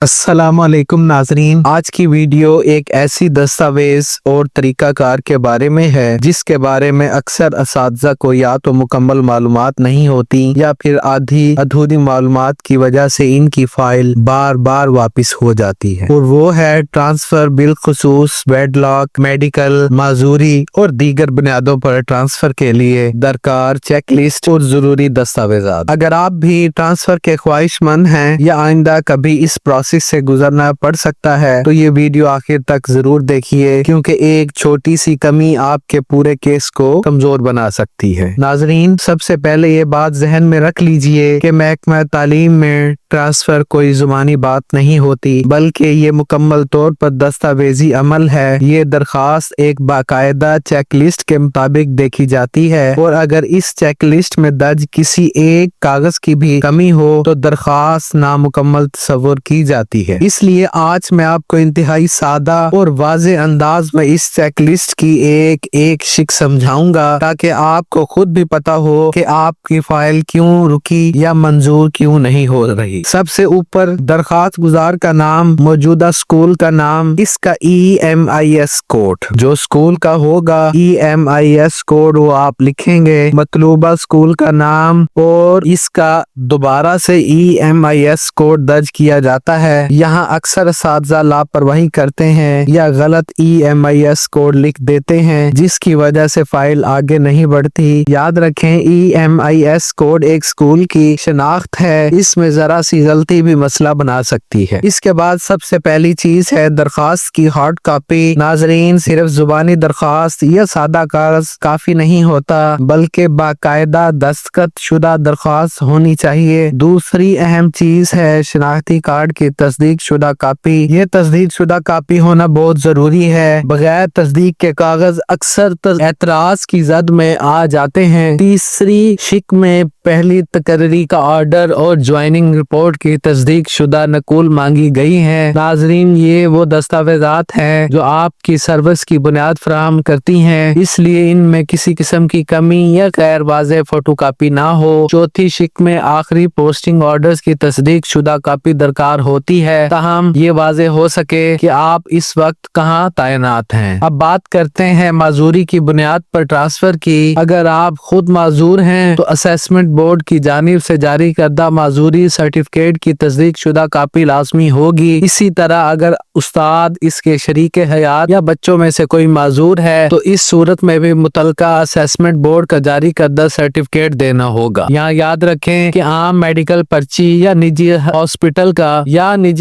अस्सलाम वालेकुम नाजरीन, आज की वीडियो एक ऐसी दस्तावेज और तरीका कार के बारे में है जिसके बारे में अक्सर असातिज़ा को या तो मुकम्मल मालूमात नहीं होती या फिर आधी अधूरी मालूमात की वजह से इनकी फाइल बार बार वापस हो जाती है, और वो है ट्रांसफर बिलखुसूस वेडलॉक, मेडिकल, माजूरी और दीगर बुनियादों पर ट्रांसफर के लिए दरकार चेक लिस्ट और जरूरी दस्तावेजात। अगर आप भी ट्रांसफर के ख्वाहिशमंद हैं या आइंदा कभी इस से गुजरना पड़ सकता है तो ये वीडियो आखिर तक जरूर देखिए, क्योंकि एक छोटी सी कमी आपके पूरे केस को कमजोर बना सकती है। नाजरीन, सबसे पहले ये बात जहन में रख लीजिए कि महकमा तालीम में ट्रांसफर कोई जुबानी बात नहीं होती, बल्कि ये मुकम्मल तौर पर दस्तावेजी अमल है। ये दरखास्त एक बाकायदा चेक लिस्ट के मुताबिक देखी जाती है, और अगर इस चेक लिस्ट में दर्ज किसी एक कागज की भी कमी हो तो दरखास्त नामुकम्मल तस्वुर की जाती है। इसलिए आज मैं आपको इंतहाई सादा और वाज़े अंदाज में इस चेक लिस्ट की एक एक शिक समझाऊंगा, ताकि आपको खुद भी पता हो कि आपकी फाइल क्यों रुकी या मंजूर क्यों नहीं हो रही। सबसे ऊपर दरखास्त गुजार का नाम, मौजूदा स्कूल का नाम, इसका EMIS कोड, जो स्कूल का होगा EMIS कोड वो आप लिखेंगे, मतलूबा स्कूल का नाम और इसका दोबारा से EMIS कोड दर्ज किया जाता है। यहाँ अक्सर असातिज़ा लापरवाही करते हैं या गलत EMIS कोड लिख देते हैं, जिसकी वजह से फाइल आगे नहीं बढ़ती। याद रखें, EMIS कोड एक स्कूल की शनाख्त है, इसमें जरा सी गलती भी मसला बना सकती है। इसके बाद सबसे पहली चीज है दरखास्त की हार्ड कॉपी। नाजरीन, सिर्फ जुबानी दरखास्त या सादा कागज काफी नहीं होता, बल्कि बाकायदा दस्तखत शुदा दरखास्त होनी चाहिए। दूसरी अहम चीज है शनाख्ती कार्ड की तस्दीक शुदा कॉपी। ये तस्दीक शुदा कॉपी होना बहुत जरूरी है। बगैर तस्दीक के कागज अक्सर एतराज की जद में आ जाते हैं। तीसरी शिक में पहली तकर्री का ऑर्डर और ज्वाइनिंग रिपोर्ट की तस्दीक शुदा नकूल मांगी गई है। नाजरीन, ये वो दस्तावेजात हैं जो आपकी सर्विस की बुनियाद फराहम करती हैं, इसलिए इनमें किसी किस्म की कमी या गैर वाज़ेह फोटोकॉपी ना हो। चौथी शिक में आखिरी पोस्टिंग ऑर्डर्स की तस्दीक शुदा कॉपी दरकार होती है, ताहम ये वाज़ेह हो सके कि आप इस वक्त कहाँ तैनात हैं। अब बात करते हैं माजूरी की बुनियाद पर ट्रांसफर की। अगर आप खुद माजूर हैं तो असेसमेंट बोर्ड की जानिब से जारी करदा माजूरी सर्टिफिकेट की तस्दीक शुदा कॉपी लाजमी होगी। इसी तरह अगर उस्ताद, इसके शरीक हयात या बच्चों में से कोई माजूर है तो इस सूरत में भी मुतलका असेसमेंट बोर्ड का जारी करदा सर्टिफिकेट देना होगा। यहाँ याद रखें कि आम मेडिकल पर्ची या निजी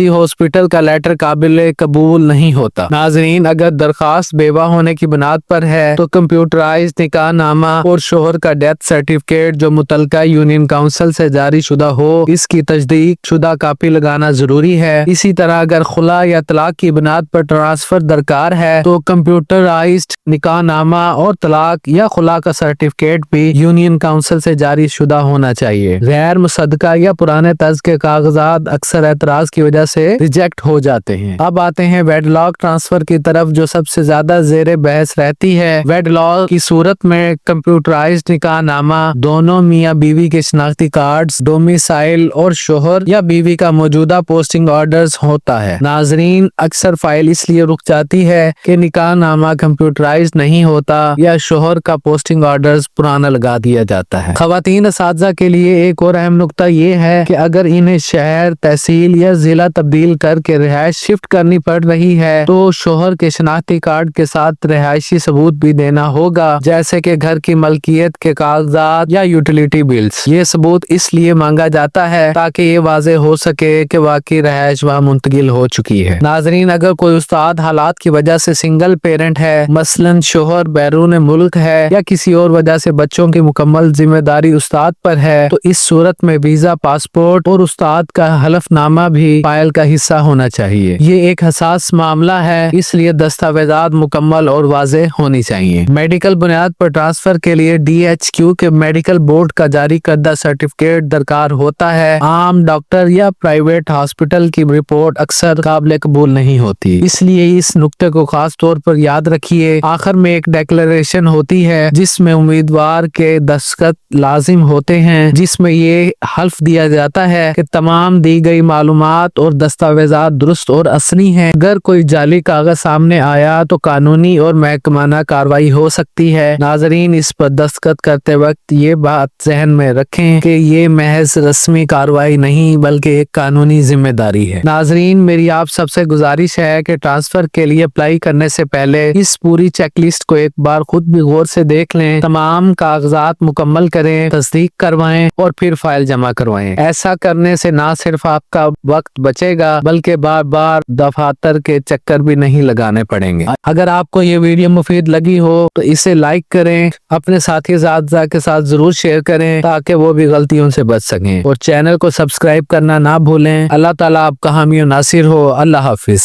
हॉस्पिटल का लेटर काबिल कबूल नहीं होता। नाजरीन, अगर दरखास्त बेवा होने की बुनियाद पर है तो कंप्यूटराइज निकाह नामा और शोहर का डेथ सर्टिफिकेट जो मुतलका यूनियन काउंसिल से जारी शुदा हो, इसकी तस्दीक शुदा कॉपी लगाना जरूरी है। इसी तरह अगर खुला या तलाक की बुनियाद पर ट्रांसफर दरकार है तो कंप्यूटराइज्ड निकाह नामा और तलाक या खुला का सर्टिफिकेट भी यूनियन काउंसिल से जारी शुदा होना चाहिए। गैर मुसद्दका या पुराने तर्ज के कागजात अक्सर एतराज की वजह से रिजेक्ट हो जाते हैं। अब आते हैं वेडलॉक ट्रांसफर की तरफ, जो सबसे ज्यादा जेरे बहस रहती है। वेडलॉक की सूरत में कंप्यूटराइज्ड निकाह नामा, दोनों मियाँ बीवी के शनाख्ती कार्ड्स, डोमिसाइल और शोहर या बीवी का मौजूदा पोस्टिंग ऑर्डर्स होता है। नाजरीन, अक्सर फाइल इसलिए रुक जाती है कि निकाह नामा कंप्यूटराइज नहीं होता या शोहर का पोस्टिंग ऑर्डर्स पुराना लगा दिया जाता है। खवातीन असातिज़ा के लिए एक और अहम नुक्ता ये है कि अगर इन्हें शहर, तहसील या जिला तब्दील करके रिहाइश शिफ्ट करनी पड़ रही है तो शोहर के शनाख्ती कार्ड के साथ रिहायशी सबूत भी देना होगा, जैसे कि घर की मलकियत के कागजात या यूटिलिटी बिल्स। ये सबूत इसलिए मांगा जाता है ताकि ये वाज़ेह हो सके कि वाकई रिहाइश वहाँ मुंतकिल हो चुकी है। नाजरीन, अगर कोई उस्ताद हालात की वजह से सिंगल पेरेंट है, मसलन शोहर बैरून मुल्क है या किसी और वजह से बच्चों की मुकम्मल जिम्मेदारी उस्ताद पर है, तो इस सूरत में वीजा, पासपोर्ट और उस्ताद का हलफनामा भी फाइल का हिस्सा होना चाहिए। ये एक हसास मामला है, इसलिए दस्तावेजात मुकम्मल और वाज़ेह होनी चाहिए। मेडिकल बुनियाद पर ट्रांसफर के लिए DHQ के मेडिकल बोर्ड का जारी करदा सर्टिफिकेट दरकार होता है। आम डॉक्टर या प्राइवेट हॉस्पिटल की रिपोर्ट अक्सर काबिल कबूल नहीं होती, इसलिए इस नुक्ते को खास तौर पर याद रखिए। आखिर में एक डिक्लेरेशन होती है जिसमें उम्मीदवार के दस्तखत लाजिम होते हैं, जिसमें ये हल्फ दिया जाता है कि तमाम दी गई मालूमात कागजात और दस्तावेजात दुरुस्त और असली हैं। अगर कोई जाली कागज सामने आया तो कानूनी और महकमाना कार्रवाई हो सकती है। नाजरीन, इस पर दस्तखत करते वक्त ये बात जहन में रखें कि ये महज रस्मी कार्रवाई नहीं बल्कि एक कानूनी जिम्मेदारी है। नाजरीन, मेरी आप सबसे गुजारिश है कि ट्रांसफर के लिए अप्लाई करने से पहले इस पूरी चेकलिस्ट को एक बार खुद भी गौर से देख लें, तमाम कागजात मुकम्मल करें, तस्दीक करवाएं और फिर फाइल जमा करवाएं। ऐसा करने से ना सिर्फ आपका वक्त बचेगा बल्कि बार बार दफातर के चक्कर भी नहीं लगाने पड़ेंगे। अगर आपको ये वीडियो मुफीद लगी हो तो इसे लाइक करें, अपने साथी असातिज़ा के साथ जरूर शेयर करें ताकि वो भी गलतियों से बच सकें, और चैनल को सब्सक्राइब करना ना भूलें। अल्लाह ताला आपका हामी और नासिर हो। अल्लाह हाफिज।